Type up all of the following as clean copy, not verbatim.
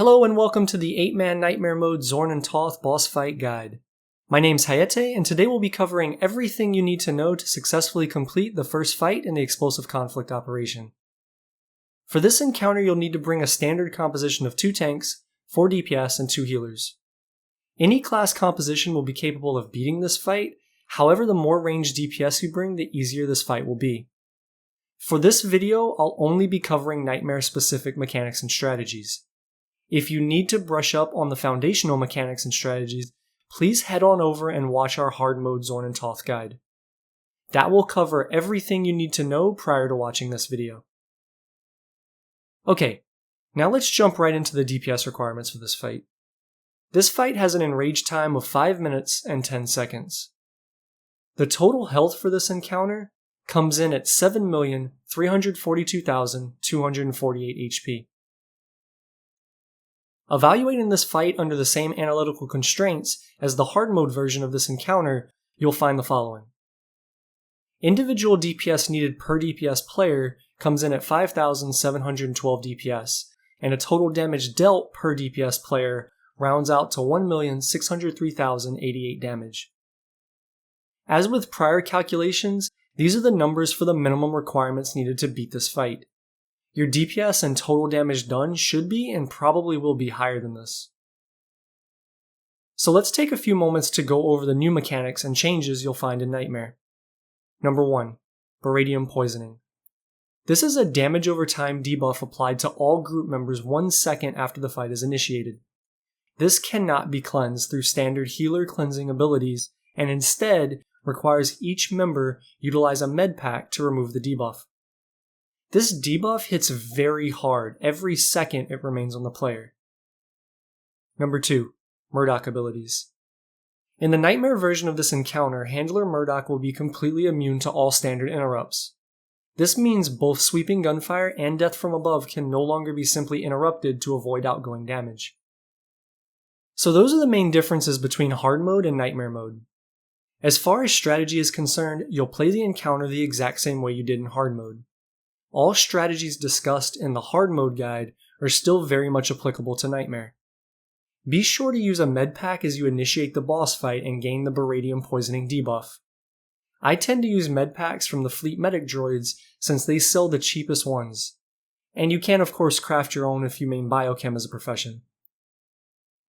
Hello and welcome to the 8-man Nightmare Mode Zorn Toth boss fight guide. My name's Hayete, and today we'll be covering everything you need to know to successfully complete the first fight in the Explosive Conflict operation. For this encounter, you'll need to bring a standard composition of 2 tanks, 4 DPS, and 2 healers. Any class composition will be capable of beating this fight, however the more ranged DPS you bring, the easier this fight will be. For this video, I'll only be covering Nightmare-specific mechanics and strategies. If you need to brush up on the foundational mechanics and strategies, please head on over and watch our hard mode Zorn Toth guide. That will cover everything you need to know prior to watching this video. Okay, now let's jump right into the DPS requirements for this fight. This fight has an enrage time of 5 minutes and 10 seconds. The total health for this encounter comes in at 7,342,248 HP. Evaluating this fight under the same analytical constraints as the hard mode version of this encounter, you'll find the following. Individual DPS needed per DPS player comes in at 5,712 DPS, and a total damage dealt per DPS player rounds out to 1,603,088 damage. As with prior calculations, these are the numbers for the minimum requirements needed to beat this fight. Your DPS and total damage done should be and probably will be higher than this. So let's take a few moments to go over the new mechanics and changes you'll find in Nightmare. Number 1. Baradium Poisoning. This is a damage over time debuff applied to all group members 1 second after the fight is initiated. This cannot be cleansed through standard healer cleansing abilities and instead requires each member utilize a med pack to remove the debuff. This debuff hits very hard every second it remains on the player. Number 2. Murdoch abilities. In the Nightmare version of this encounter, Handler Murdoch will be completely immune to all standard interrupts. This means both sweeping gunfire and death from above can no longer be simply interrupted to avoid outgoing damage. So those are the main differences between hard mode and Nightmare mode. As far as strategy is concerned, you'll play the encounter the exact same way you did in hard mode. All strategies discussed in the hard mode guide are still very much applicable to Nightmare. Be sure to use a med pack as you initiate the boss fight and gain the Baradium Poisoning debuff. I tend to use med packs from the Fleet Medic droids since they sell the cheapest ones. And you can of course craft your own if you main biochem as a profession.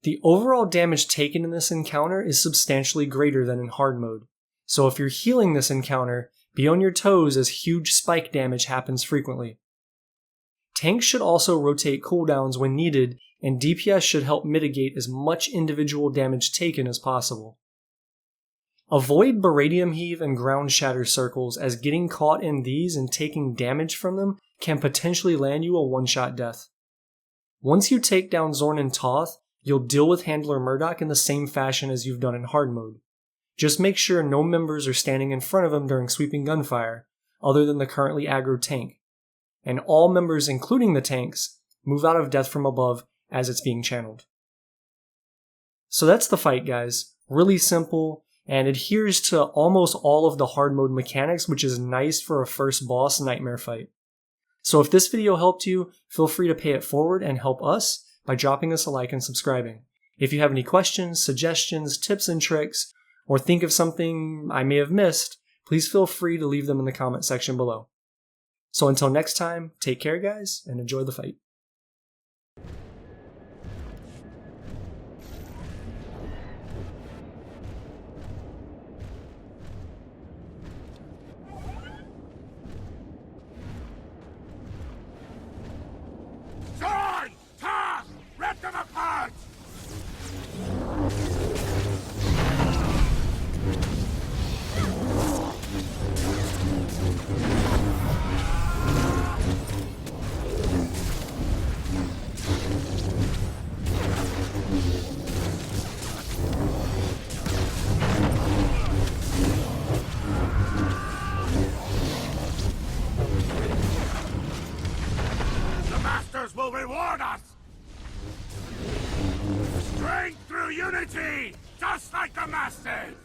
The overall damage taken in this encounter is substantially greater than in hard mode, so if you're healing this encounter, be on your toes as huge spike damage happens frequently. Tanks should also rotate cooldowns when needed, and DPS should help mitigate as much individual damage taken as possible. Avoid Baradium Heave and Ground Shatter circles, as getting caught in these and taking damage from them can potentially land you a one-shot death. Once you take down Zorn Toth, you'll deal with Handler Murdoch in the same fashion as you've done in hard mode. Just make sure no members are standing in front of him during sweeping gunfire, other than the currently aggro tank. And all members, including the tanks, move out of death from above as it's being channeled. So that's the fight, guys. Really simple, and adheres to almost all of the hard mode mechanics, which is nice for a first boss Nightmare fight. So if this video helped you, feel free to pay it forward and help us by dropping us a like and subscribing. If you have any questions, suggestions, tips and tricks, or think of something I may have missed, please feel free to leave them in the comment section below. So until next time, take care guys, and enjoy the fight. Zorn Toth! Rip them apart! Will reward us! Strength through unity! Just like the Masters!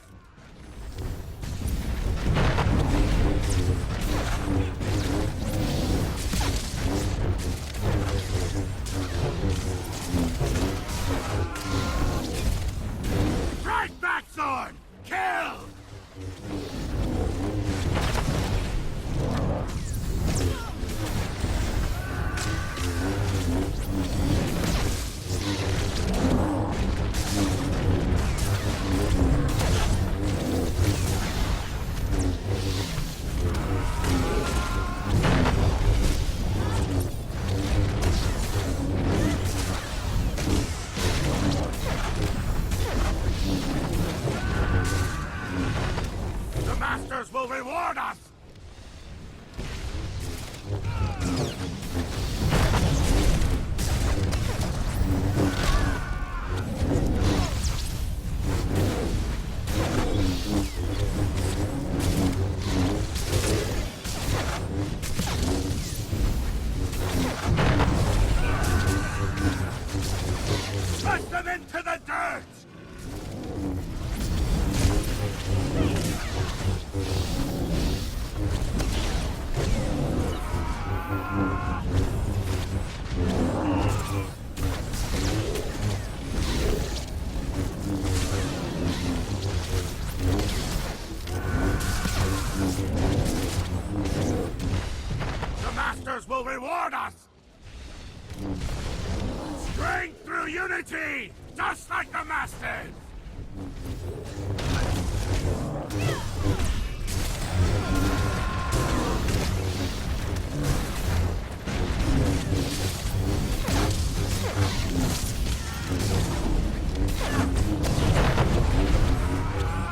Strike back, Zorn! Kill! The Masters will reward us! Push them into the dirt! The Masters will reward us! Strength through unity! Just like the Masters!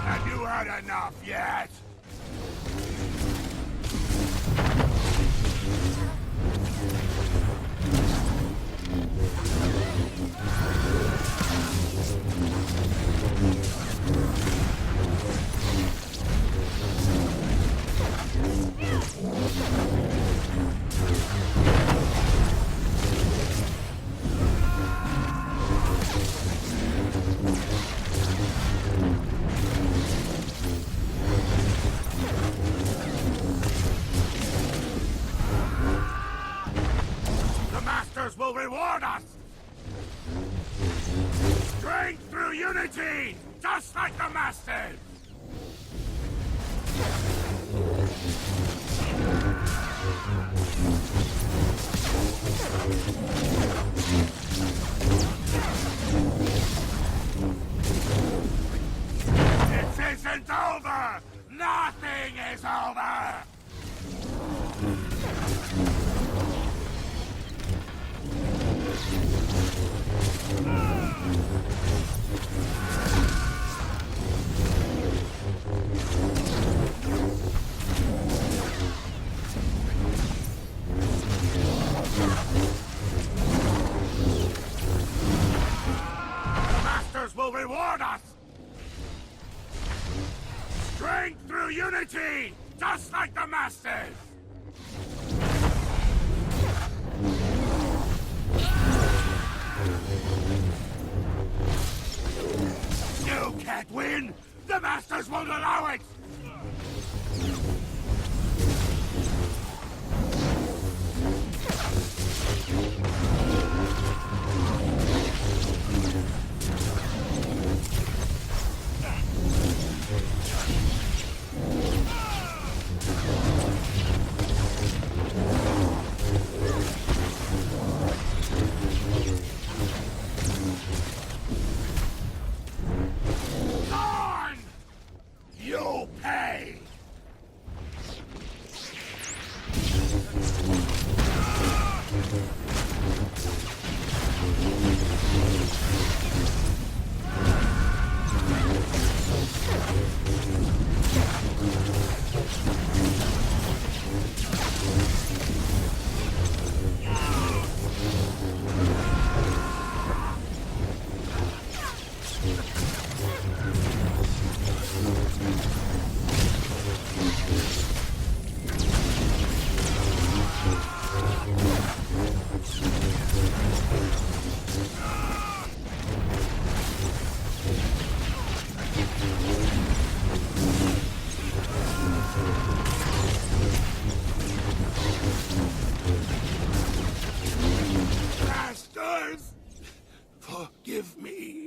Have you had enough yet? The Masters will reward us! Strength through unity! Just like the Masters! It isn't over! Nothing is over! The Masters will reward us! Strength through unity! Just like the Masters! You can't win! The Masters won't allow it! Zorn! You'll pay! Masters! Forgive me.